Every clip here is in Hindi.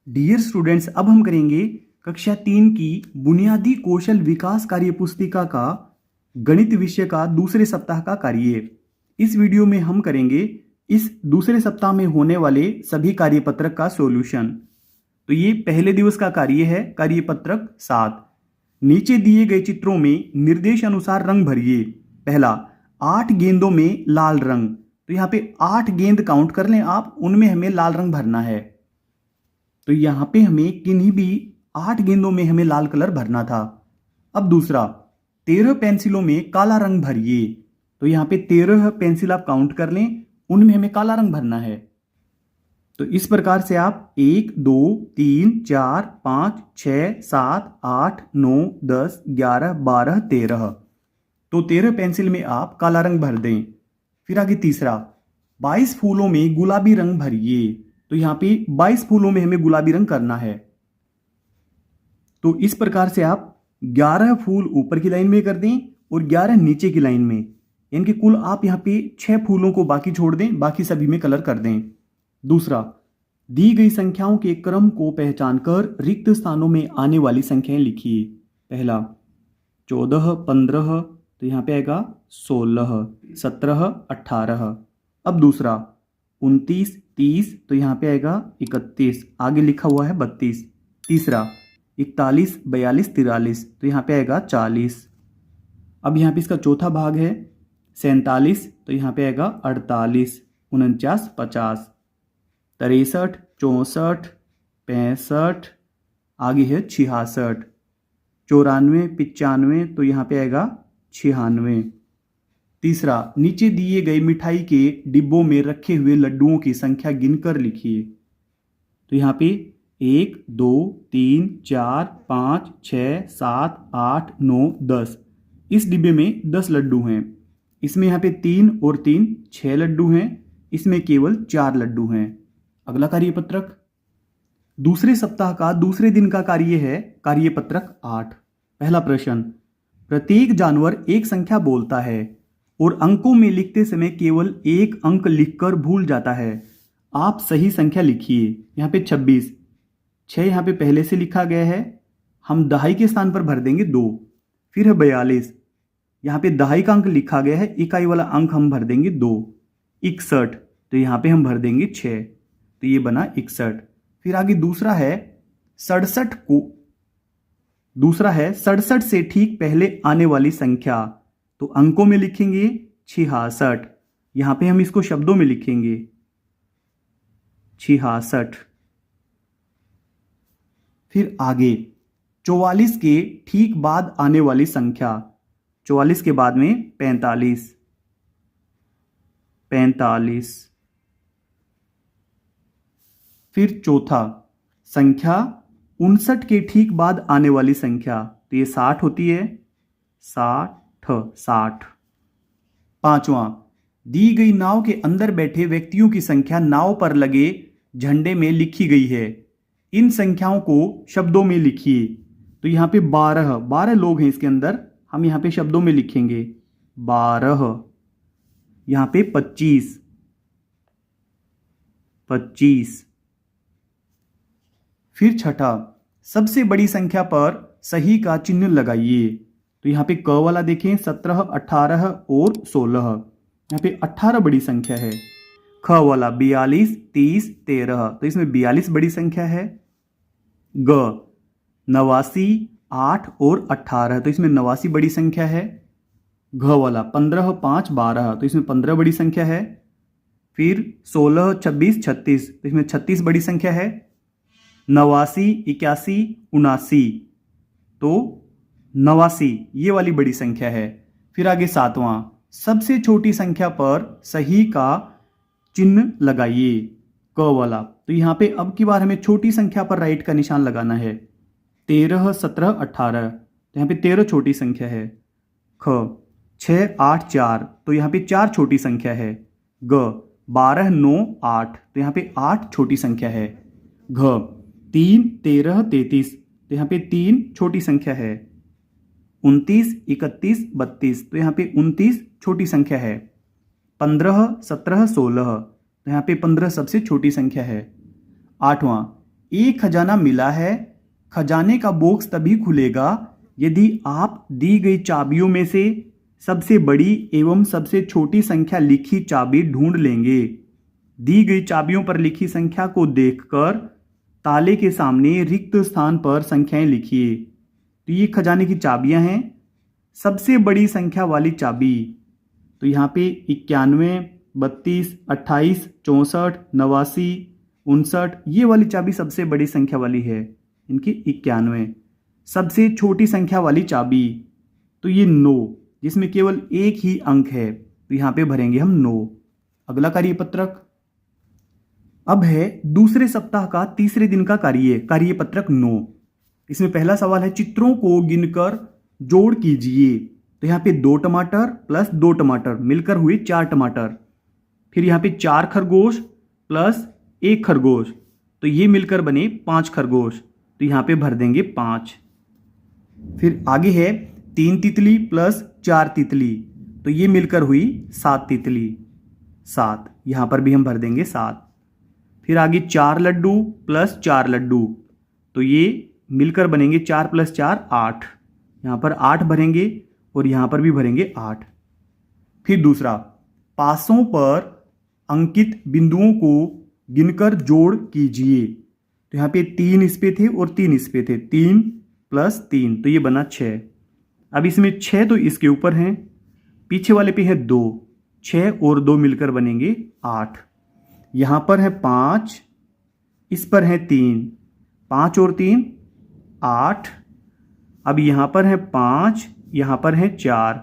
डियर स्टूडेंट्स, अब हम करेंगे कक्षा 3 की बुनियादी कौशल विकास कार्य पुस्तिका का गणित विषय का दूसरे सप्ताह का कार्य। इस वीडियो में हम करेंगे इस दूसरे सप्ताह में होने वाले सभी कार्यपत्रक का सॉल्यूशन। तो ये पहले दिवस का कार्य है, कार्यपत्रक 7। नीचे दिए गए चित्रों में निर्देश अनुसार रंग भरिए। पहला, 8 गेंदों में लाल रंग। तो यहाँ पे 8 गेंद काउंट कर लें आप, उनमें हमें लाल रंग भरना है। तो यहां पे हमें किन्हीं भी 8 गेंदों में हमें लाल कलर भरना था। अब दूसरा, 13 पेंसिलों में काला रंग भरिए। तो यहां पे 13 पेंसिल आप काउंट कर लें, उनमें हमें काला रंग भरना है। तो इस प्रकार से आप 1 2 3 4 5 6 7 8 9 10 11 12 13, तो 13 पेंसिल में आप काला रंग भर दें। फिर आगे तीसरा, 22 फूलों में गुलाबी रंग भरिए। तो यहां पे 22 फूलों में हमें गुलाबी रंग करना है। तो इस प्रकार से आप 11 फूल ऊपर की लाइन में कर दें और 11 नीचे की लाइन में, इनके कुल आप यहां पे 6 फूलों को बाकी छोड़ दें, बाकी सभी में कलर कर दें। दूसरा, दी गई संख्याओं के क्रम को पहचान कर रिक्त स्थानों में आने वाली संख्याएं लिखिए। पहला 14 15, तो यहां पे आएगा 16 17 18। अब दूसरा 29 30, तो यहाँ पे आएगा 31, आगे लिखा हुआ है 32। तीसरा 41 42 43, तो यहाँ पे आएगा 40। अब यहाँ पे इसका चौथा भाग है 47, तो यहाँ पे आएगा 48 49 50। 63 64 65, आगे है 66। 94 95, तो यहाँ पे आएगा 96। तीसरा, नीचे दिए गए मिठाई के डिब्बों में रखे हुए लड्डुओं की संख्या गिनकर लिखिए। तो यहाँ पे 1 2 3 4 5 6 7 8 9 10, इस डिब्बे में 10 लड्डू हैं। इसमें यहाँ पे 3 और 3 6 लड्डू हैं, इसमें केवल 4 लड्डू हैं। अगला कार्यपत्रक दूसरे सप्ताह का दूसरे दिन का कार्य है, कार्यपत्रक 8। पहला प्रश्न, प्रत्येक जानवर एक संख्या बोलता है और अंकों में लिखते समय केवल एक अंक लिखकर भूल जाता है। आप सही संख्या लिखिए। यहाँ पे 26, 6 यहाँ पे पहले से लिखा गया है, हम दहाई के स्थान पर भर देंगे 2। फिर है 42, यहाँ पे दहाई का अंक लिखा गया है, इकाई वाला अंक हम भर देंगे 2। 61, तो यहाँ पे हम भर देंगे 6, तो ये बना 61। फिर आगे दूसरा है 67 से ठीक पहले आने वाली संख्या। तो अंकों में लिखेंगे 66, यहां पे हम इसको शब्दों में लिखेंगे 66। फिर आगे 44 के ठीक बाद आने वाली संख्या। 44 के बाद में 45 45। फिर चौथा, संख्या 59 के ठीक बाद आने वाली संख्या। तो ये 60 होती है, 60। पांचवा, दी गई नाव के अंदर बैठे व्यक्तियों की संख्या नाव पर लगे झंडे में लिखी गई है। इन संख्याओं को शब्दों में लिखिए। तो यहाँ पे 12 लोग हैं इसके अंदर, हम यहाँ पे शब्दों में लिखेंगे 12। यहाँ पे 25। फिर छठा, सबसे बड़ी संख्या पर सही का चिन्ह लगाइए। तो यहाँ पे क वाला देखें 17 18 और 16, यहाँ पे 18 बड़ी संख्या है। ख वाला 42 30 13, तो इसमें 42 बड़ी संख्या है। ग 89 8 और 18, तो इसमें 89 बड़ी संख्या है। घ वाला 15 5 12, तो इसमें 15 बड़ी संख्या है। फिर 16 26 36, तो इसमें 36 बड़ी संख्या है। 89 81 79, तो 89 ये वाली बड़ी संख्या है। फिर आगे सातवां, सबसे छोटी संख्या पर सही का चिन्ह लगाइए, क वाला। तो यहाँ पे अब की बार हमें छोटी संख्या पर राइट का निशान लगाना है। 13 17 18, तो यहाँ पे 13 छोटी संख्या है। ख 6 8 4, तो यहाँ पे 4 छोटी संख्या है। ग 12 9 8, तो यहाँ पे 8 छोटी संख्या है। घ 3 13 33, तो यहाँ पे 3 छोटी संख्या है। 29 31 32, तो यहाँ पे 29 छोटी संख्या है। 15 17 16, तो यहाँ पे 15 सबसे छोटी संख्या है। आठवां एक खजाना मिला है। खजाने का बॉक्स तभी खुलेगा यदि आप दी गई चाबियों में से सबसे बड़ी एवं सबसे छोटी संख्या लिखी चाबी ढूंढ लेंगे। दी गई चाबियों पर लिखी संख्या को देखकर ताले के सामने रिक्त स्थान पर संख्याएं लिखिए। तो ये खजाने की चाबियां हैं। सबसे बड़ी संख्या वाली चाबी, तो यहाँ पे 91, 32, 28, 64, 89, 59, ये वाली चाबी सबसे बड़ी संख्या वाली है, इनकी 91। सबसे छोटी संख्या वाली चाबी, तो ये 9, जिसमें केवल एक ही अंक है, तो यहाँ पे भरेंगे हम 9। अगला कार्यपत्रक अब है दूसरे सप्ताह का तीसरे दिन का कार्यपत्रक 9। इसमें पहला सवाल है चित्रों को गिनकर जोड़ कीजिए। तो यहाँ पे 2 टमाटर प्लस 2 टमाटर मिलकर हुए 4 टमाटर। फिर यहाँ पे 4 खरगोश प्लस 1 खरगोश, तो ये मिलकर बने 5 खरगोश, तो यहाँ पे भर देंगे 5। फिर आगे है 3 तितली प्लस 4 तितली, तो ये मिलकर हुई 7 तितली, 7, यहाँ पर भी हम भर देंगे 7। फिर आगे 4 लड्डू प्लस 4 लड्डू, तो ये मिलकर बनेंगे 4 प्लस 4 8, यहाँ पर 8 भरेंगे और यहाँ पर भी भरेंगे 8। फिर दूसरा, पासों पर अंकित बिंदुओं को गिनकर जोड़ कीजिए। तो यहाँ पे 3 इस पे थे और 3 इस पे थे, 3 प्लस 3, तो ये बना 6। अब इसमें 6 तो इसके ऊपर हैं, पीछे वाले पे है 2, 6 और 2 मिलकर बनेंगे 8। यहाँ पर है 5, इस पर है 3, 5 और 3 8। अब यहाँ पर है 5, यहाँ पर है 4,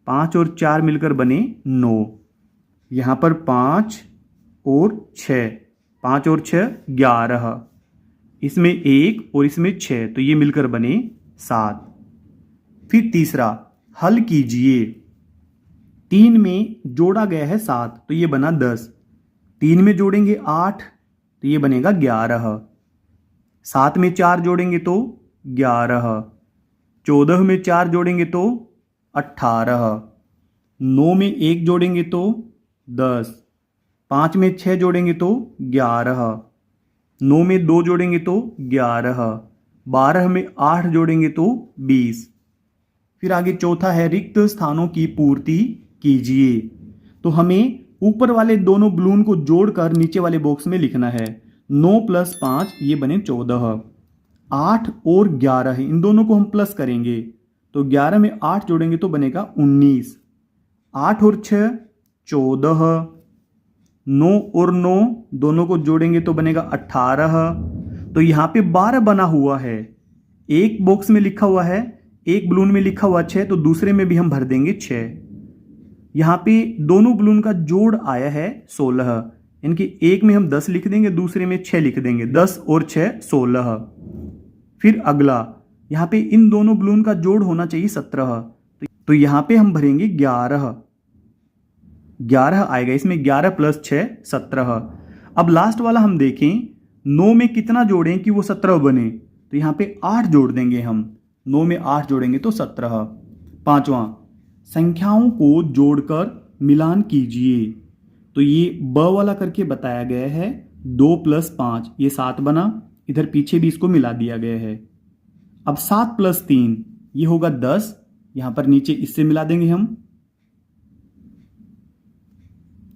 5 और 4 मिलकर बने 9। यहाँ पर 5 और 6, 5 और 6 11, इसमें 1 और इसमें 6, तो ये मिलकर बने 7। फिर तीसरा, हल कीजिए। 3 में जोड़ा गया है 7, तो ये बना 10। 3 में जोड़ेंगे 8, तो ये बनेगा 11। 7 में 4 जोड़ेंगे तो 11। 14 में 4 जोड़ेंगे तो 18। 9 में 1 जोड़ेंगे तो 10। 5 में 6 जोड़ेंगे तो 11। 9 में 2 जोड़ेंगे तो 11। 12 में 8 जोड़ेंगे तो 20। फिर आगे चौथा है रिक्त स्थानों की पूर्ति कीजिए। तो हमें ऊपर वाले दोनों बलून को जोड़कर नीचे वाले बॉक्स में लिखना है। 9 प्लस 5 ये बने 14। 8 और 11 है, इन दोनों को हम प्लस करेंगे, तो 11 में 8 जोड़ेंगे तो बनेगा 19। 8 और 6 14। 9 और 9 दोनों को जोड़ेंगे तो बनेगा 18। तो यहाँ पे 12 बना हुआ है। एक बॉक्स में लिखा हुआ है, एक बलून में लिखा हुआ 6, तो दूसरे में भी हम भर देंगे 6। यहाँ पे दोनों बलून का जोड़ आया है 16, इनकी एक में हम 10 लिख देंगे, दूसरे में 6 लिख देंगे। 10 और 6 16। फिर अगला, यहाँ पे इन दोनों बलून का जोड़ होना चाहिए 17, तो यहाँ पे हम भरेंगे 11। 11 आएगा, इसमें 11 प्लस 6 17। अब लास्ट वाला हम देखें, 9 में कितना जोड़ें कि वो 17 बने, तो यहाँ पे 8 जोड़ देंगे हम। 9 में 8 जोड़ेंगे तो 17। पांचवा, संख्याओं को जोड़कर मिलान कीजिए। तो ये ब वाला करके बताया गया है। 2 प्लस 5 ये 7 बना, इधर पीछे भी इसको मिला दिया गया है। अब 7 प्लस 3 ये होगा 10, यहां पर नीचे इससे मिला देंगे हम।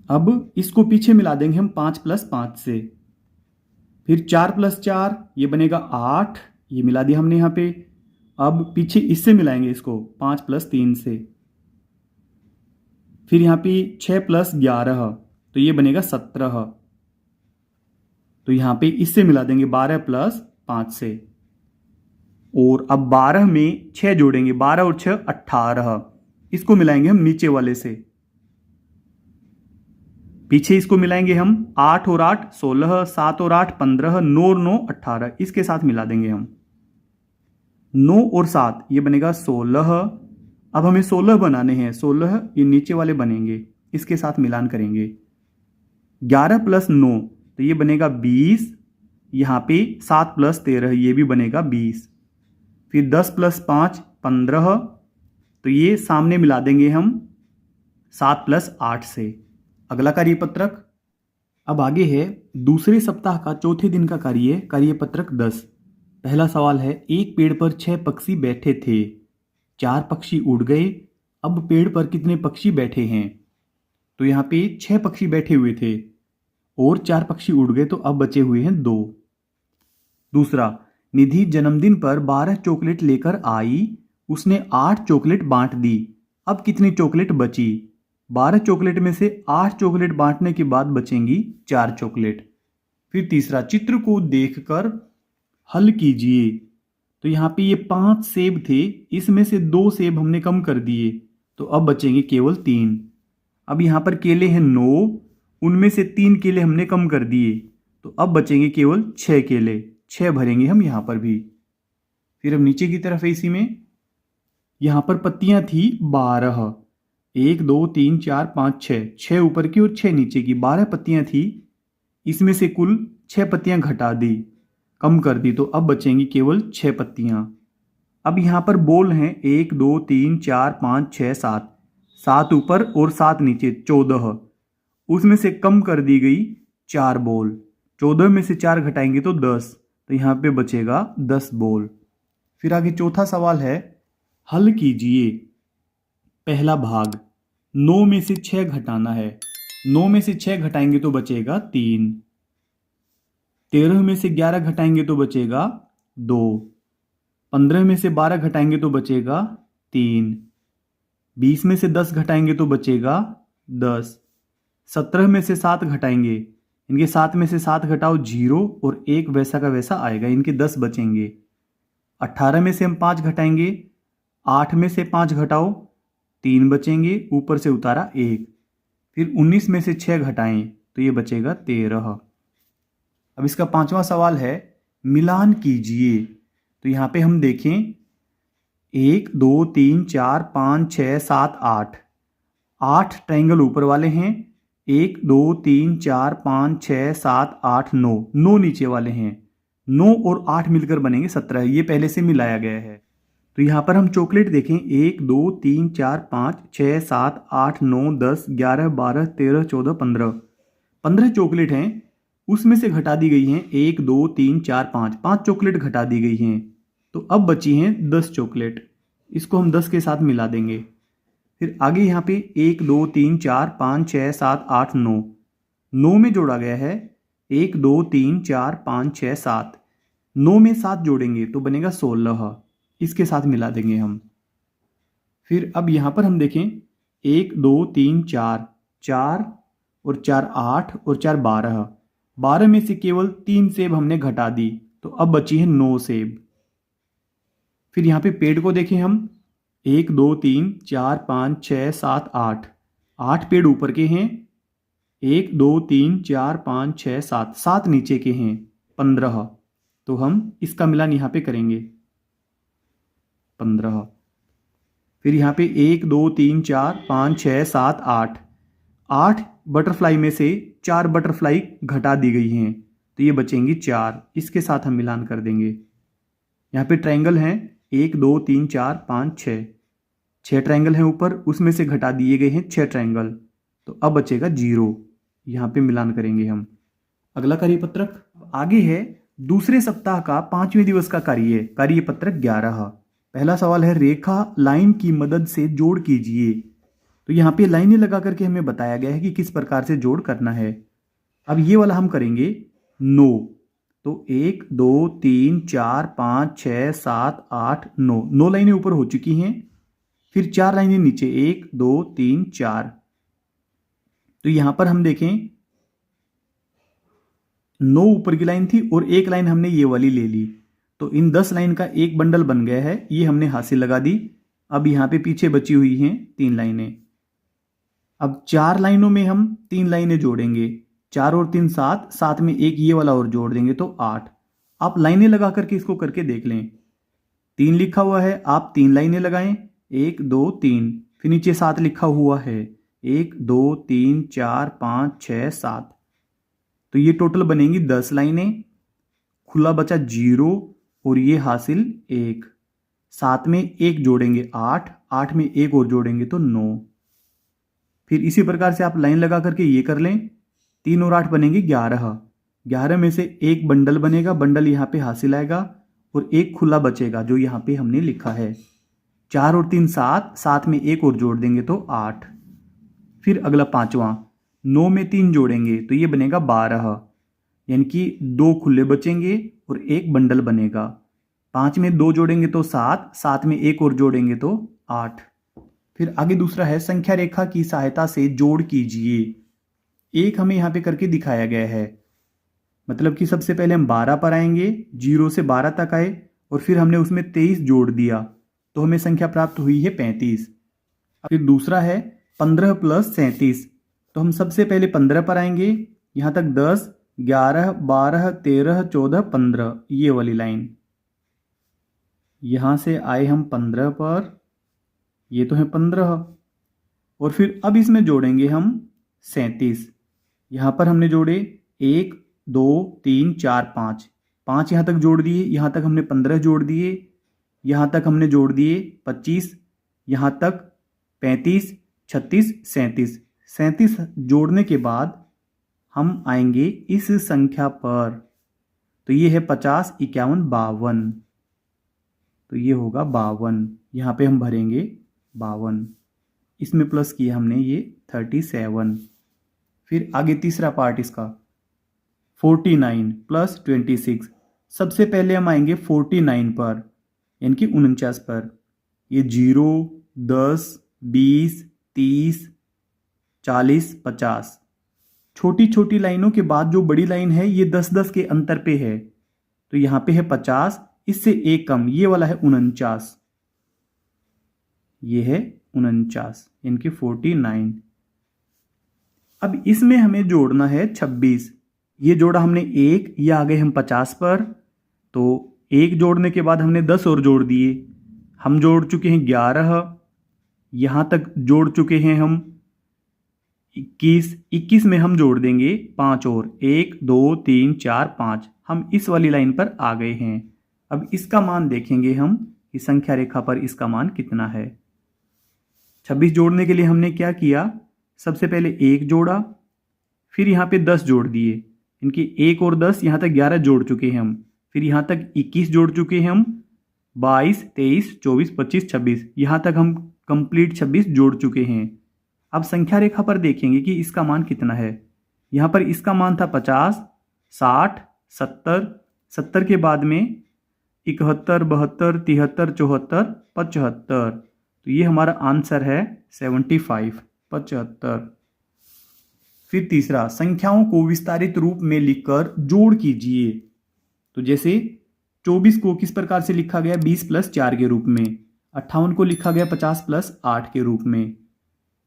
अब इसको पीछे मिला देंगे हम 5 प्लस 5 से। फिर 4 प्लस 4 ये बनेगा 8, ये मिला दिया हमने यहाँ पे। अब पीछे इससे मिलाएंगे इसको 5 प्लस 3 से। फिर यहाँ पे 6 प्लस 11 तो ये बनेगा 17, तो यहाँ पे इससे मिला देंगे 12 प्लस 5 से। और अब 12 में 6 जोड़ेंगे, 12 और 6 18, इसको मिलाएंगे हम नीचे वाले से। पीछे इसको मिलाएंगे हम 8 और 8 16, 7 और 8 15, 9 और 9 18, इसके साथ मिला देंगे हम। 9 और 7 ये बनेगा 16। अब हमें 16 बनाने हैं, 16 ये नीचे वाले बनेंगे, इसके साथ मिलान करेंगे। 11 प्लस 9 तो ये बनेगा 20, यहाँ पे 7 प्लस 13 ये भी बनेगा 20। फिर 10 प्लस 5 15, तो ये सामने मिला देंगे हम 7 प्लस 8 से। अगला कार्यपत्रक, अब आगे है दूसरे सप्ताह का चौथे दिन का कार्यपत्रक 10। पहला सवाल है, एक पेड़ पर 6 पक्षी बैठे थे, 4 पक्षी उड़ गए, अब पेड़ पर कितने पक्षी बैठे हैं? तो यहाँ पे 6 पक्षी बैठे हुए थे और 4 पक्षी उड़ गए, तो अब बचे हुए हैं 2। दूसरा, निधि जन्मदिन पर 12 चॉकलेट लेकर आई, उसने 8 चॉकलेट बांट दी, अब कितनी चॉकलेट बची? 12 चॉकलेट में से 8 चॉकलेट बांटने के बाद बचेंगी 4 चॉकलेट। फिर तीसरा, चित्र को देखकर हल कीजिए। तो यहाँ पे ये 5 सेब थे, इसमें से 2 सेब हमने कम कर दिए, तो अब बचेंगे केवल 3। अब यहाँ पर केले हैं 9, उनमें से 3 केले हमने कम कर दिए, तो अब बचेंगे केवल 6 केले। 6 भरेंगे हम यहाँ पर भी। फिर अब नीचे की तरफ है, इसी में यहाँ पर पत्तियां थी 12, 1 2 3 4 5 6, 6 ऊपर की और 6 नीचे की, 12 पत्तियां थी, इसमें से कुल 6 पत्तियां घटा दी, कम कर दी, तो अब बचेंगी केवल 6 पत्तियां। अब यहाँ पर बॉल हैं 1 2 3 4 5 6 7, 7 ऊपर और 7 नीचे, 14, उसमें से कम कर दी गई 4 बॉल, 14 में से 4 घटाएंगे तो 10, तो यहाँ पे बचेगा 10 बॉल। फिर आगे चौथा सवाल है, हल कीजिए। पहला भाग, 9 में से 6 घटाना है, 9 में से 6 घटाएंगे तो बचेगा 3, 13 में से 11 घटाएंगे तो बचेगा 2, 15 में से 12 घटाएंगे तो बचेगा 3, 20 में से 10 घटाएंगे तो बचेगा 10, 17 में से 7 घटाएंगे, इनके 7 में से 7 घटाओ 0 और 1 वैसा का वैसा आएगा, इनके 10 बचेंगे। 18 में से हम 5 घटाएंगे, 8 में से 5 घटाओ 3 बचेंगे, ऊपर से उतारा 1। फिर 19 में से 6 घटाएं तो ये बचेगा 13। अब इसका 5वां सवाल है, मिलान कीजिए। तो यहाँ पे हम देखें 1 2 3 4 5 6 7 8, 8 ट्रायंगल ऊपर वाले हैं, 1 2 3 4 5 6 7 8 9, 9 नीचे वाले हैं, 9 और 8 मिलकर बनेंगे 17, ये पहले से मिलाया गया है। तो यहाँ पर हम चॉकलेट देखें 1 2 3 4 5 6 7 8 9 10 11 12 13 14 15, 15 चॉकलेट हैं, उसमें से घटा दी गई हैं 1 2 3 4 5, 5 चॉकलेट घटा दी गई हैं, तो अब बची हैं 10 चॉकलेट, इसको हम 10 के साथ मिला देंगे। फिर आगे यहाँ पे 1 2 3 4 5 6 7 8 9, 9 में जोड़ा गया है 1 2 3 4 5 6 7, 9 में 7 जोड़ेंगे तो बनेगा 16, इसके साथ मिला देंगे हम। फिर अब यहाँ पर हम देखें 1 2 3 4, 4 और 4 8 और 4 12, 12 में से केवल 3 सेब हमने घटा दी, तो अब बची है 9 सेब। फिर यहाँ पे पेड़ को देखें हम 1 2 3 4 5 6 7 8, 8 पेड़ ऊपर के हैं, 1 2 3 4 5 6 7, 7 नीचे के हैं, 15, तो हम इसका मिलान यहाँ पे करेंगे 15। फिर यहाँ पे 1 2 3 4 5 6 7 8, 8 बटरफ्लाई में से 4 बटरफ्लाई घटा दी गई हैं, तो ये बचेंगी 4, इसके साथ हम मिलान कर देंगे। यहाँ पे ट्रायंगल हैं 1 2 3 4 5 6, 6 ट्रायंगल हैं ऊपर, उसमें से घटा दिए गए हैं 6 ट्रायंगल, तो अब बचेगा 0, यहाँ पे मिलान करेंगे हम। अगला कार्यपत्रक आगे है दूसरे सप्ताह का 5वें दिवस का कार्यपत्रक 11। पहला सवाल है, रेखा लाइन की मदद से जोड़ कीजिए। तो यहाँ पे लाइनें लगा करके हमें बताया गया है कि किस प्रकार से जोड़ करना है। अब ये वाला हम करेंगे 9, तो 1 2 3 4 5 6 7 8 9, 9 लाइनें ऊपर हो चुकी हैं, फिर 4 लाइनें नीचे 1 2 3 4। तो यहां पर हम देखें 9 ऊपर की लाइन थी और 1 लाइन हमने ये वाली ले ली, तो इन 10 लाइन का एक बंडल बन गया है, ये हमने हाथ से लगा दी। अब यहाँ पे पीछे बची हुई हैं 3 लाइनें। अब 4 लाइनों में हम 3 लाइनें जोड़ेंगे, 4 और 3 7, साथ में एक ये वाला और जोड़ देंगे तो 8। आप लाइनें लगा करके इसको करके देख लें। 3 लिखा हुआ है, आप 3 लाइनें लगाएं, 1 2 3, फिर नीचे 7 लिखा हुआ है, 1 2 3 4 5 6 7, तो ये टोटल बनेंगी 10 लाइनें। खुला बचा 0 और ये हासिल 1, साथ में 1 जोड़ेंगे 8, 8 में 1 और जोड़ेंगे तो 9। फिर इसी प्रकार से आप लाइन लगा करके ये कर लें, 3 और 8 बनेंगे 11। 11 में से एक बंडल बनेगा, बंडल यहाँ पे हासिल आएगा और एक खुला बचेगा जो यहाँ पे हमने लिखा है। 4 और 3 7, 7 में एक और जोड़ देंगे तो 8। फिर अगला 5वां, 9 में 3 जोड़ेंगे तो ये बनेगा 12, यानी कि 2 खुले बचेंगे और एक बंडल बनेगा। 5 में 2 जोड़ेंगे तो 7, 7 में एक और जोड़ेंगे तो 8। फिर आगे दूसरा है, संख्या रेखा की सहायता से जोड़ कीजिए। एक हमें यहाँ पे करके दिखाया गया है, मतलब कि सबसे पहले हम 12 पर आएंगे, 0 से 12 तक आए और फिर हमने उसमें 23 जोड़ दिया तो हमें संख्या प्राप्त हुई है 35। फिर दूसरा है 15 प्लस 37, तो हम सबसे पहले 15 पर आएंगे, यहाँ तक 10, 11, 12, 13, 14, 15, ये वाली लाइन। यहाँ से आए हम 15 पर, ये तो है 15, और फिर अब इसमें जोड़ेंगे हम 37। यहाँ पर हमने जोड़े 1, 2, 3, 4, 5, 5 यहाँ तक जोड़ दिए, यहाँ तक हमने 15 जोड़ दिए, यहाँ तक हमने जोड़ दिए 25, यहाँ तक 35, 36, 37। 37 जोड़ने के बाद हम आएंगे इस संख्या पर, तो ये है 50, 51, 52, तो ये होगा 52। यहाँ पे हम भरेंगे 52, इसमें प्लस किया हमने ये 37। फिर आगे तीसरा पार्ट इसका 49 प्लस 26, सबसे पहले हम आएंगे 49 पर, यानी कि 49 पर। ये 0, 10, 20, 30, 40, 50, छोटी छोटी लाइनों के बाद जो बड़ी लाइन है ये 10-10 के अंतर पे है, तो यहाँ पे है 50, इससे एक कम, ये वाला है 49, ये है 49, यानी कि 49। अब इसमें हमें जोड़ना है 26, ये जोड़ा हमने 1, ये आ गए हम 50 पर, तो 1 जोड़ने के बाद हमने 10 और जोड़ दिए, हम जोड़ चुके हैं 11, यहाँ तक जोड़ चुके हैं हम 21, 21 में हम जोड़ देंगे 5 और, 1, 2, 3, 4, 5, हम इस वाली लाइन पर आ गए हैं। अब इसका मान देखेंगे हम कि संख्या रेखा पर इसका मान कितना है। 26 जोड़ने के लिए हमने क्या किया, सबसे पहले 1 जोड़ा, फिर यहाँ पे 10 जोड़ दिए, इनकी 1 और 10, यहाँ तक 11 जोड़ चुके हैं हम, फिर यहाँ तक 21 जोड़ चुके हैं हम, 22, 23, 24, 25, 26, यहाँ तक हम कंप्लीट 26 जोड़ चुके हैं। अब संख्या रेखा पर देखेंगे कि इसका मान कितना है। यहाँ पर इसका मान था 50, 60, 70, 70 के बाद में 71, 72, 73, 74, 75, तो ये हमारा आंसर है 75, 75। फिर तीसरा, संख्याओं को विस्तारित रूप में लिखकर जोड़ कीजिए। तो जैसे 24 को किस प्रकार से लिखा गया, 20 प्लस 4 के रूप में, 58 को लिखा गया 50 प्लस 8 के रूप में,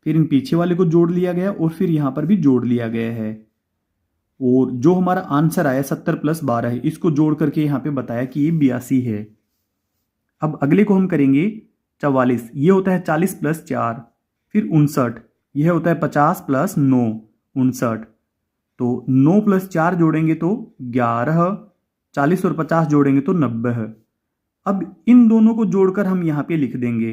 फिर इन पीछे वाले को जोड़ लिया गया और फिर यहाँ पर भी जोड़ लिया गया है, और जो हमारा आंसर आया 70 प्लस 12 है, इसको जोड़ करके यहाँ पे बताया कि ये 82 है। अब अगले को हम करेंगे 44, ये होता है 40 प्लस 4, फिर 59, यह होता है 50 प्लस 9, 59, तो 9 प्लस 4 जोड़ेंगे तो 11, 40 और 50 जोड़ेंगे तो 90। अब इन दोनों को जोड़कर हम यहाँ पे लिख देंगे,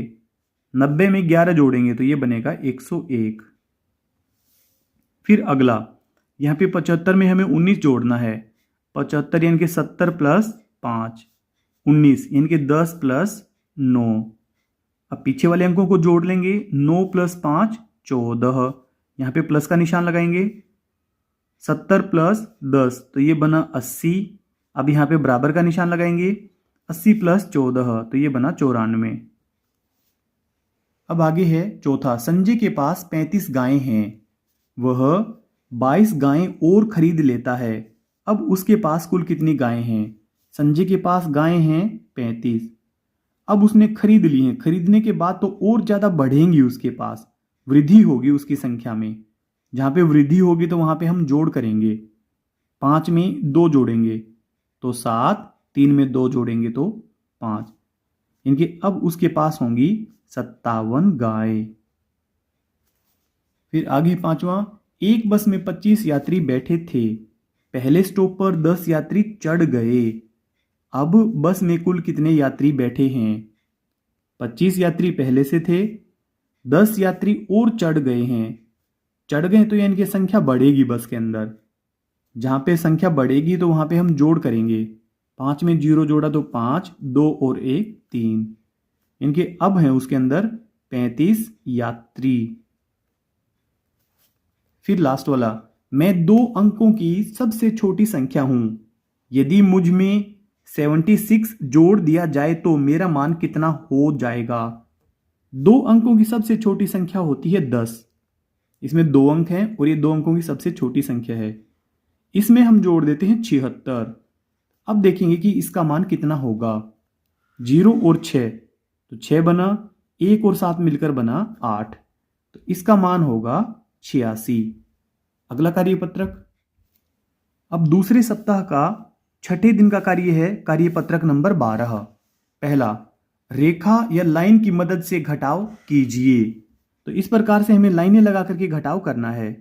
90 में 11 जोड़ेंगे तो ये बनेगा 101। फिर अगला, यहाँ पे 75 में हमें 19 जोड़ना है, 75 यानी कि 70 प्लस 5, 19 यानी कि 10 प्लस 9। अब पीछे वाले अंकों को जोड़ लेंगे, 9 प्लस 5, 14, यहाँ पे प्लस का निशान लगाएंगे, 70 प्लस 10 तो ये बना 80, अब यहाँ पे बराबर का निशान लगाएंगे, 80 प्लस 14 तो ये बना 94। अब आगे है चौथा, संजय के पास 35 गायें हैं, वह 22 गायें और खरीद लेता है, अब उसके पास कुल कितनी गायें हैं। संजय के पास गायें हैं 35, अब उसने खरीद ली हैं, खरीदने के बाद तो और ज़्यादा बढ़ेंगी, उसके पास वृद्धि होगी उसकी संख्या में, जहाँ पे वृद्धि होगी तो वहाँ पे हम जोड़ करेंगे, 5 में 2 जोड़ेंगे तो 7, 3 में 2 जोड़ेंगे तो 5, इनके अब उसके पास होंगी 57 गाय। फिर आगे पांचवा, एक बस में 25 यात्री बैठे थे, पहले स्टॉप पर 10 यात्री चढ़ गए, अब बस में कुल कितने यात्री बैठे हैं। 25 यात्री पहले से थे, 10 यात्री और चढ़ गए हैं, चढ़ गए तो यानी कि संख्या बढ़ेगी बस के अंदर। जहाँ पे संख्या बढ़ेगी तो वहाँ पे हम जोड़ करेंगे। 5 में 0 जोड़ा तो 5, 2 और 1 3। इनके अब हैं उसके अंदर 35 यात्री। फिर लास्ट वाला, मैं 2 अंकों की सबसे छोटी संख्या हूं। यदि मुझ में 76 जोड़ दिया जाए तो मेरा मान कितना हो जाएगा। 2 अंकों की सबसे छोटी संख्या होती है 10। इसमें 2 अंक हैं और ये 2 अंकों की सबसे छोटी संख्या है। इसमें हम जोड़ देते हैं 76। अब देखेंगे कि इसका मान कितना होगा। 0 और 6 तो 6 बना, 1 और 7 मिलकर बना 8, तो इसका मान होगा 86। अगला कार्यपत्रक। अब दूसरे सप्ताह का छठे दिन का कार्य है कार्यपत्रक नंबर 12। पहला, रेखा या लाइन की मदद से घटाव कीजिए। तो इस प्रकार से हमें लाइनें लगा करके घटाव करना है।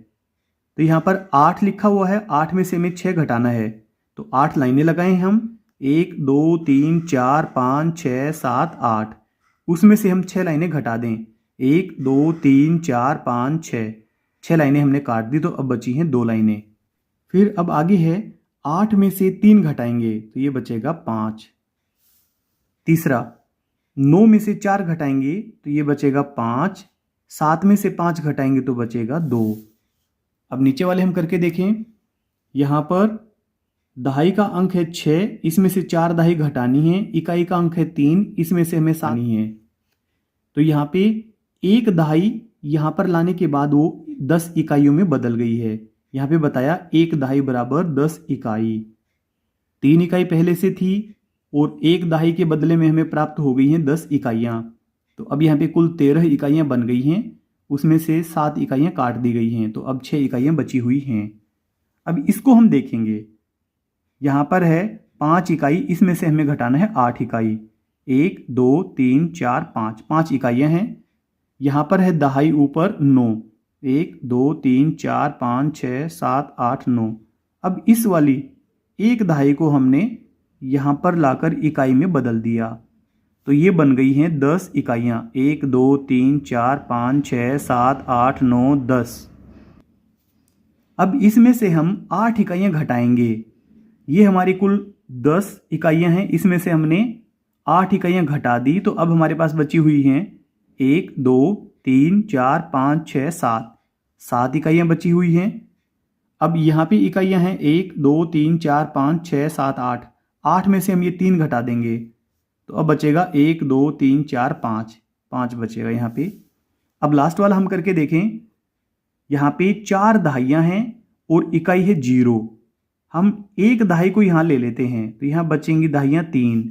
तो यहाँ पर 8 लिखा हुआ है, 8 में से हमें 6 घटाना है। तो 8 लाइनें लगाएं हम, 1 2 3 4 5 6 7 8। उसमें से हम 6 लाइनें घटा दें, 1 2 3 4 5 6। 6 लाइनें हमने काट दी तो अब बची हैं 2 लाइनें। फिर अब आगे है 8 में से 3 घटाएंगे तो ये बचेगा 5। तीसरा, 9 में से 4 घटाएंगे तो ये बचेगा 5। 7 में से 5 घटाएंगे तो बचेगा 2। अब नीचे वाले हम करके देखें। यहाँ पर दहाई का अंक है 6, इसमें से 4 दहाई घटानी है। इकाई का अंक है 3, इसमें से हमें सानी है। तो यहाँ पे 1 दहाई यहाँ पर लाने के बाद वो 10 इकाइयों में बदल गई है। यहाँ पे बताया 1 दहाई बराबर 10 इकाई। 3 इकाई पहले से थी और 1 दहाई के बदले में हमें प्राप्त हो गई हैं 10 इकाइयाँ। तो अब यहाँ पे कुल 13 इकाइयाँ बन गई हैं, उसमें से 7 इकाइयाँ काट दी गई हैं, तो अब 6 इकाइयाँ बची हुई हैं। अब इसको हम देखेंगे। यहाँ पर है 5 इकाई, इसमें से हमें घटाना है 8 इकाई। 1 2 3 4 5, 5 इकाइयाँ हैं। यहाँ पर है दहाई ऊपर 9, 1 2 3 4 5 6 7 8 9। अब इस वाली 1 दहाई को हमने यहाँ पर लाकर इकाई में बदल दिया, तो ये बन गई हैं 10 इकाइयाँ। 1 2 3 4 5 6 7 8 9 10। अब इसमें से हम 8 इकाइयाँ घटाएंगे। ये हमारी कुल 10 इकाइयाँ हैं, इसमें से हमने 8 इकाइयाँ घटा दी, तो अब हमारे पास बची हुई हैं 1 2 3 4 5 6 7। 7 इकाइयाँ बची हुई हैं। अब यहाँ पे इकाइयाँ हैं 1 2 3 4 5 6 7 8। 8 में से हम ये 3 घटा देंगे तो अब बचेगा 1 2 3 4 5। 5 बचेगा यहाँ पे। अब लास्ट वाला हम करके देखें। यहाँ पे 4 दहाइयाँ हैं और इकाई है 0। हम 1 दहाई को यहाँ ले लेते हैं तो यहाँ बचेंगी दहाइयाँ 3।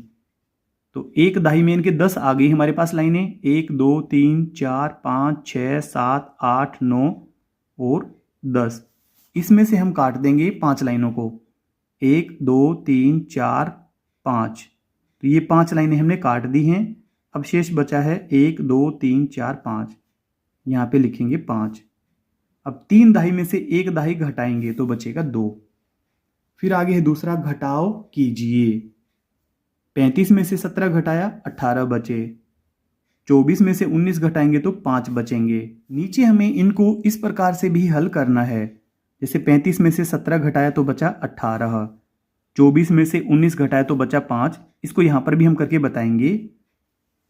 तो 1 दहाई में इनके 10 आ गई हमारे पास लाइनें। 1 2 3 4 5 6 7 8 9 और 10। इसमें से हम काट देंगे 5 लाइनों को, 1 2 3 4 5। तो ये 5 लाइनें हमने काट दी हैं। अब शेष बचा है 1 2 3 4 5, यहाँ पे लिखेंगे 5। अब 3 दहाई में से 1 दहाई घटाएंगे तो बचेगा 2। फिर आगे है दूसरा, घटाव कीजिए। 35 में से 17 घटाया 18 बचे। 24 में से 19 घटाएंगे तो 5 बचेंगे। नीचे हमें इनको इस प्रकार से भी हल करना है, जैसे 35 में से 17 घटाया तो बचा 18, 24 में से 19 घटाया तो बचा 5। इसको यहाँ पर भी हम करके बताएंगे।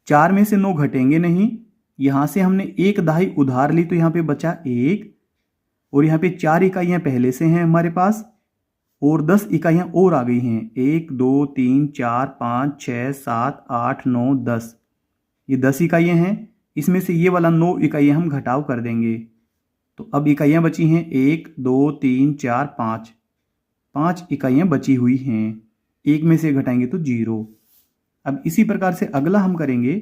4 में से 9 घटेंगे नहीं, यहाँ से हमने 1 दहाई उधार ली तो यहाँ पे बचा 1, और यहाँ पे 4 इकाइयाँ पहले से हैं हमारे पास और 10 इकाइयाँ और आ गई हैं। 1 2 3 4 5 6 7 8 9 10। ये 10 इकाइयाँ हैं, इसमें से ये वाला 9 इकाइयाँ हम घटाव कर देंगे। तो अब इकाइयाँ बची हैं 1 2 3 4 5। 5 इकाइयाँ बची हुई हैं, 1 में से घटाएंगे तो 0। अब इसी प्रकार से अगला हम करेंगे।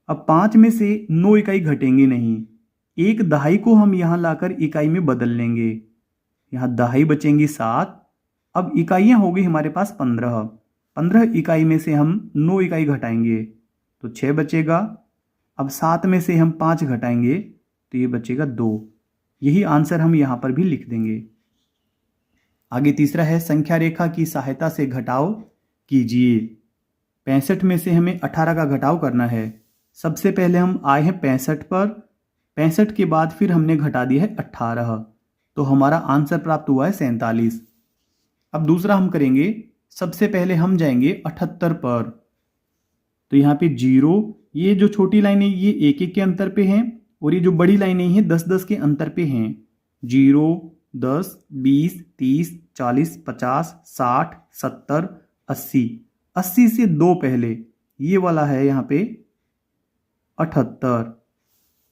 अब 5 में से 9 इकाई घटेंगे नहीं, 1 दहाई को हम यहाँ लाकर इकाई में बदल लेंगे। यहाँ दहाई बचेंगी 7। अब इकाइयाँ हो गई हमारे पास 15। 15 इकाई में से हम 9 इकाई घटाएंगे तो 6 बचेगा। अब 7 में से हम 5 घटाएंगे तो ये बचेगा 2। यही आंसर हम यहाँ पर भी लिख देंगे। आगे तीसरा है, संख्या रेखा की सहायता से घटाव कीजिए। 65 में से हमें 18 का घटाव करना है। सबसे पहले हम आए हैं 65 पर। 65 के बाद फिर हमने घटा दिया है 18, तो हमारा आंसर प्राप्त हुआ है 47। अब दूसरा हम करेंगे, सबसे पहले हम जाएंगे 78 पर। तो यहाँ पे 0, ये जो छोटी लाइनें ये 1-1 के अंतर पे हैं और ये जो बड़ी लाइनें हैं 10-10 के अंतर पे हैं। 0, 10, 20, 30, 40, 50, 60, 70, 80। 80 से 2 पहले ये वाला है यहाँ पे 78।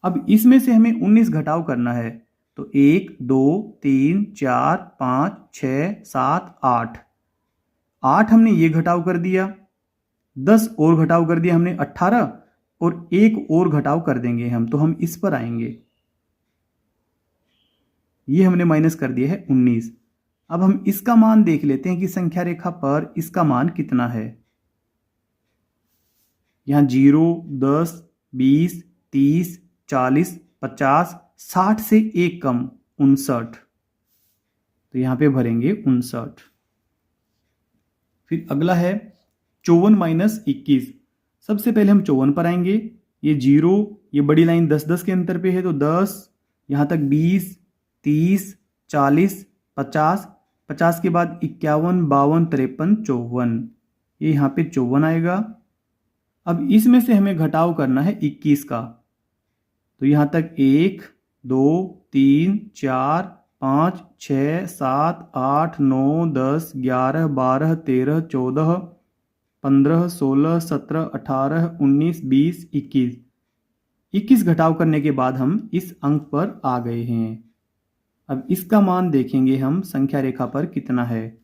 अब इसमें से हमें 19 घटाव करना है, तो 1, 2, 3, 4, 5, 6, 7, 8। 8 हमने ये घटाव कर दिया, 10 और घटाव कर दिया हमने 18, और एक और घटाव कर देंगे हम, तो हम इस पर आएंगे। ये हमने माइनस कर दिया है 19। अब हम इसका मान देख लेते हैं कि संख्या रेखा पर इसका मान कितना है। यहां 0, 10, 20, 30, 40, 50, 60 से 1 कम 59, तो यहां पे भरेंगे 59। फिर अगला है 54 - 21। सबसे पहले हम 54 पर आएंगे। ये 0, ये बड़ी लाइन 10-10 के अंतर पे है, तो 10, यहां तक 20, 30, 40, 50, 50 के बाद 51, 52, 53, 54, ये यहाँ पे 54 आएगा। अब इसमें से हमें घटाव करना है 21 का, तो यहाँ तक 1, 2, 3, 4, 5, 6, 7, 8, 9, 10, 11, 12, 13, 14, 15, 16, 17, 18, 19, 20, 21। 21 घटाव करने के बाद हम इस अंक पर आ गए हैं। अब इसका मान देखेंगे हम संख्या रेखा पर कितना है।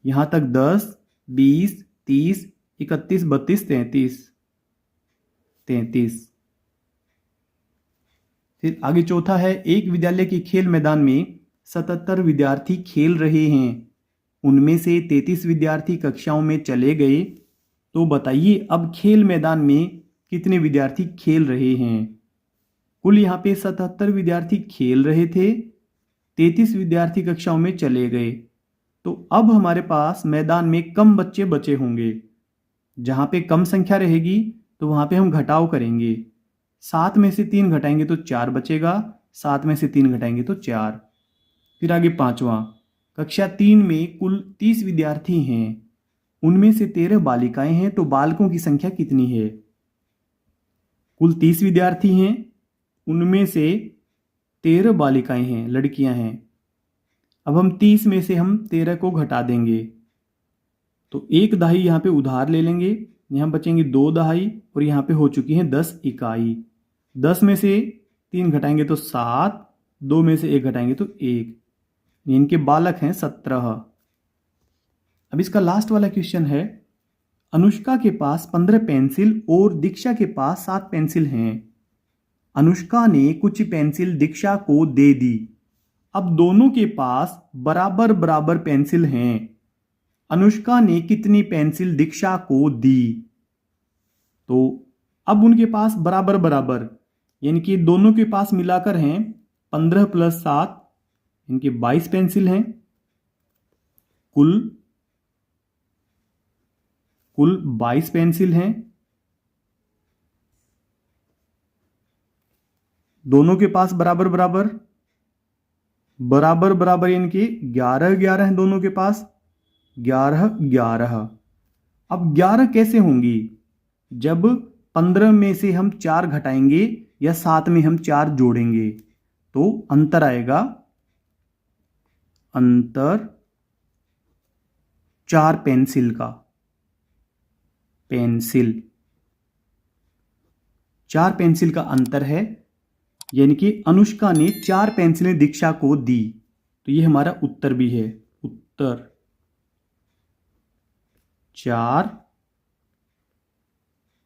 यहां तक 10, 20, 30, 31, 32, 33। फिर आगे चौथा है, एक विद्यालय के खेल मैदान में 77 विद्यार्थी खेल रहे हैं, उनमें से 33 विद्यार्थी कक्षाओं में चले गए, तो बताइए अब खेल मैदान में कितने विद्यार्थी खेल रहे हैं। कुल यहाँ पे 77 विद्यार्थी खेल रहे थे, 33 विद्यार्थी कक्षाओं में चले गए, तो अब हमारे पास मैदान में कम बच्चे बचे होंगे। जहाँ पे कम संख्या रहेगी तो वहाँ पे हम घटाव करेंगे। 7 में से 3 घटाएंगे तो 4 बचेगा, 7 में से 3 घटाएंगे तो 4। फिर आगे पांचवा, कक्षा 3 में कुल 30 विद्यार्थी हैं, उनमें से 13 बालिकाएं हैं, तो बालकों की संख्या कितनी है। कुल 30 विद्यार्थी हैं, उनमें से 13 बालिकाएं हैं, लड़कियां हैं। अब हम 30 में से हम 13 को घटा देंगे, तो 1 दहाई यहाँ पे उधार ले लेंगे, यहाँ बचेंगे 2 दहाई, और यहाँ पे हो चुकी हैं 10 इकाई। 10 में से 3 घटाएंगे तो 7, 2 में से 1 घटाएंगे तो 1। इनके बालक हैं 17। अब इसका लास्ट वाला क्वेश्चन है, अनुष्का के पास 15 पेंसिल और दीक्षा के पास 7 पेंसिल हैं। अनुष्का ने कुछ पेंसिल दीक्षा को दे दी। अब दोनों के पास बराबर बराबर पेंसिल हैं। अनुष्का ने कितनी पेंसिल दीक्षा को दी। तो अब उनके पास बराबर बराबर, यानी कि दोनों के पास मिलाकर हैं 15 + 7, इनके 22 पेंसिल हैं। कुल 22 पेंसिल हैं। दोनों के पास बराबर बराबर, बराबर बराबर इनके 11 हैं दोनों के पास, 11। अब 11 कैसे होंगी, जब 15 में से हम 4 घटाएंगे या 7 में हम 4 जोड़ेंगे, तो अंतर आएगा, अंतर 4 पेंसिल का, पेंसिल 4 पेंसिल का अंतर है, यानी कि अनुष्का ने 4 पेंसिलें दीक्षा को दी। तो ये हमारा उत्तर भी है, उत्तर 4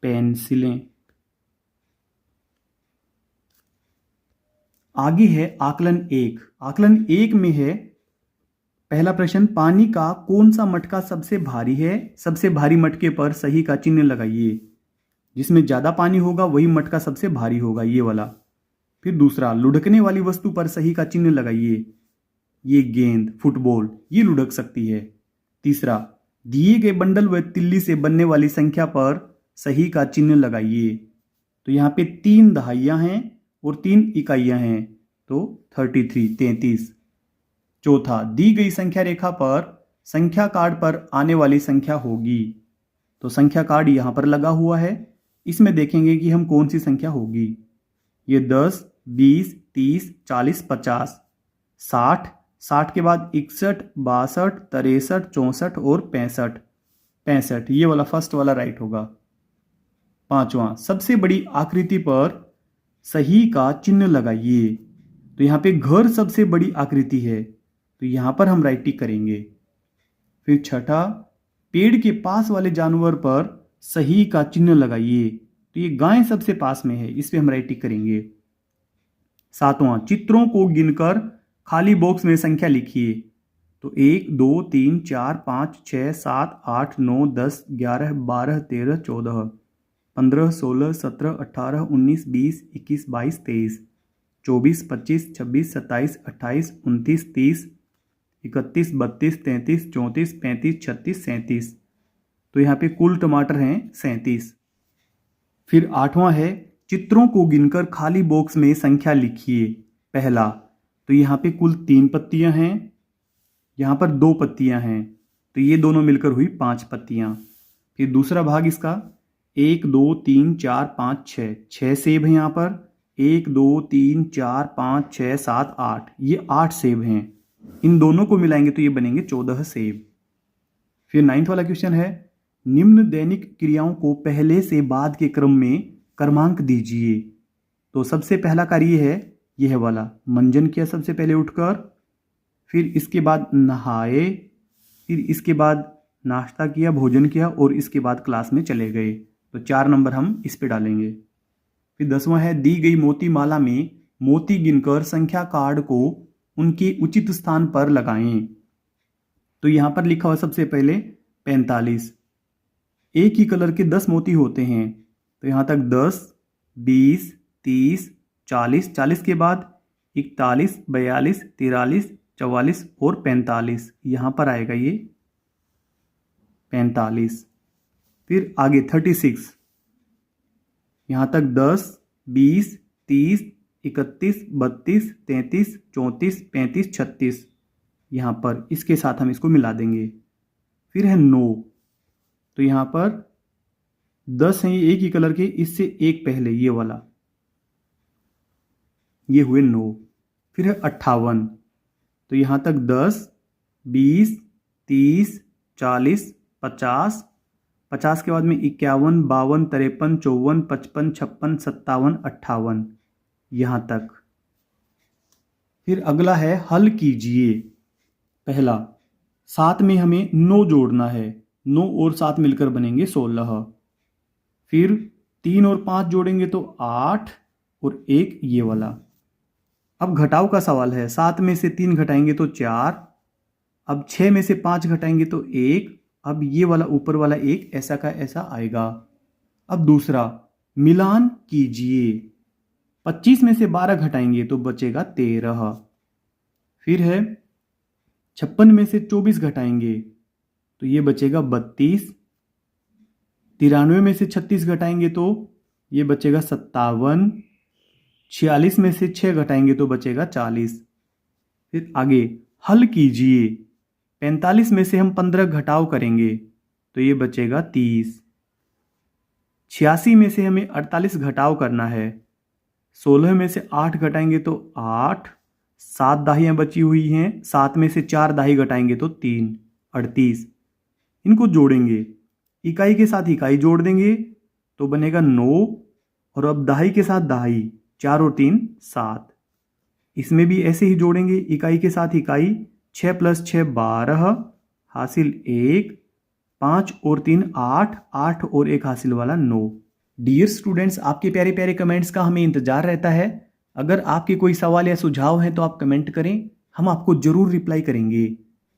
पेंसिलें। आगे है आकलन 1। आकलन 1 में है पहला प्रश्न, पानी का कौन सा मटका सबसे भारी है, सबसे भारी मटके पर सही का चिन्ह लगाइए। जिसमें ज्यादा पानी होगा वही मटका सबसे भारी होगा, ये वाला। फिर दूसरा, लुढ़कने वाली वस्तु पर सही का चिन्ह लगाइए। ये गेंद, फुटबॉल, ये लुढ़क सकती है। तीसरा, दिए गए बंडल व तिल्ली से बनने वाली संख्या पर सही का चिन्ह लगाइए। तो यहाँ पे 3 दहाइयाँ हैं और 3 इकाइयां हैं तो 33 33। चौथा, दी गई संख्या रेखा पर संख्या कार्ड पर आने वाली संख्या होगी। तो संख्या कार्ड यहां पर लगा हुआ है, इसमें देखेंगे कि हम कौन सी संख्या होगी। ये 10, 20, 30, 40, 50, 60, 60 के बाद 61, 62, 63, 64 और 65 65। ये वाला फर्स्ट वाला राइट होगा। पांचवा, सबसे बड़ी आकृति पर सही का चिन्ह लगाइए। तो यहाँ पे घर सबसे बड़ी आकृति है तो यहाँ पर हम राइट टिक करेंगे। फिर छठा, पेड़ के पास वाले जानवर पर सही का चिन्ह लगाइए। तो ये गाय सबसे पास में है, इस पे हम राइट टिक करेंगे। सातवां, चित्रों को गिनकर खाली बॉक्स में संख्या लिखिए। तो 1 2 3 4 5 6 7 8 9 10 11 12 13 14 15 16 17 18 19 20 21 22 23 24 25 26 27 28 29 30 31 32 33 34 35 36 37। तो यहाँ पे कुल टमाटर हैं 37। फिर आठवां है, चित्रों को गिनकर खाली बॉक्स में संख्या लिखिए। पहला, तो यहाँ पे कुल 3 पत्तियां हैं, यहाँ पर 2 पत्तियां हैं तो ये दोनों मिलकर हुई 5 पत्तियां। फिर दूसरा भाग इसका 1 2 3 4 5 6 6 सेब हैं यहाँ पर। 1 2 3 4 5 6 7 8, ये 8 सेब हैं। इन दोनों को मिलाएंगे तो ये बनेंगे 14 सेब। फिर 9वां वाला क्वेश्चन है, निम्न दैनिक क्रियाओं को पहले से बाद के क्रम में क्रमांक दीजिए। तो सबसे पहला कार्य है यह वाला, मंजन किया सबसे पहले उठकर, फिर इसके बाद नहाए, फिर इसके बाद नाश्ता किया, भोजन किया और इसके बाद क्लास में चले गए। तो 4 नंबर हम इस पे डालेंगे। फिर 10वां है, दी गई मोती माला में मोती गिनकर संख्या कार्ड को उनके उचित स्थान पर लगाएं। तो यहाँ पर लिखा हुआ सबसे पहले 45। एक ही कलर के 10 मोती होते हैं तो यहाँ तक 10 20 30 40, 40 के बाद 41 42 43 44 और 45, यहाँ पर आएगा ये 45। फिर आगे 36, यहाँ तक 10 20 30 31 32 33 34 35 36, यहाँ पर इसके साथ हम इसको मिला देंगे। फिर है 9, तो यहाँ पर 10 हैं एक ही कलर के, इससे एक पहले ये वाला, ये हुए 9। फिर है 58, तो यहाँ तक 10 20 30 40 50, 50 के बाद में 51 52 53 54 55 56 57 58, यहाँ तक। फिर अगला है हल कीजिए। पहला, 7 में हमें 9 जोड़ना है, 9 और 7 मिलकर बनेंगे 16। फिर 3 और 5 जोड़ेंगे तो 8 और 1 ये वाला। अब घटाव का सवाल है, 7 में से 3 घटाएंगे तो 4, अब 6 में से 5 घटाएंगे तो 1, अब ये वाला ऊपर वाला 1 ऐसा का ऐसा आएगा। अब दूसरा, मिलान कीजिए। 25 में से 12 घटाएंगे तो बचेगा 13। फिर है 56 में से 24 घटाएंगे तो ये बचेगा 32। 93 में से 36 घटाएंगे तो ये बचेगा 57। 46 में से 6 घटाएंगे तो बचेगा 40। फिर आगे हल कीजिए। 45 में से हम 15 घटाव करेंगे तो ये बचेगा 30। 86 में से हमें 48 घटाव करना है, 16 में से 8 घटाएंगे तो 8, 7 दाहियाँ बची हुई हैं, 7 में से 4 दाही घटाएंगे तो 3, 38। इनको जोड़ेंगे, इकाई के साथ इकाई जोड़ देंगे तो बनेगा 9, और अब दहाई के साथ दहाई, 4 और 3 7। इसमें भी ऐसे ही जोड़ेंगे, इकाई के साथ इकाई, 6 + 6 12, हासिल 1, 5 और 3 8, 8 और 1 हासिल वाला 9। डियर स्टूडेंट्स, आपके प्यारे प्यारे कमेंट्स का हमें इंतजार रहता है। अगर आपके कोई सवाल या सुझाव हैं तो आप कमेंट करें, हम आपको जरूर रिप्लाई करेंगे।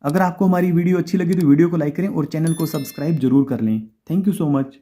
अगर आपको हमारी वीडियो अच्छी लगी तो वीडियो को लाइक करें और चैनल को सब्सक्राइब जरूर कर लें। Thank you so much.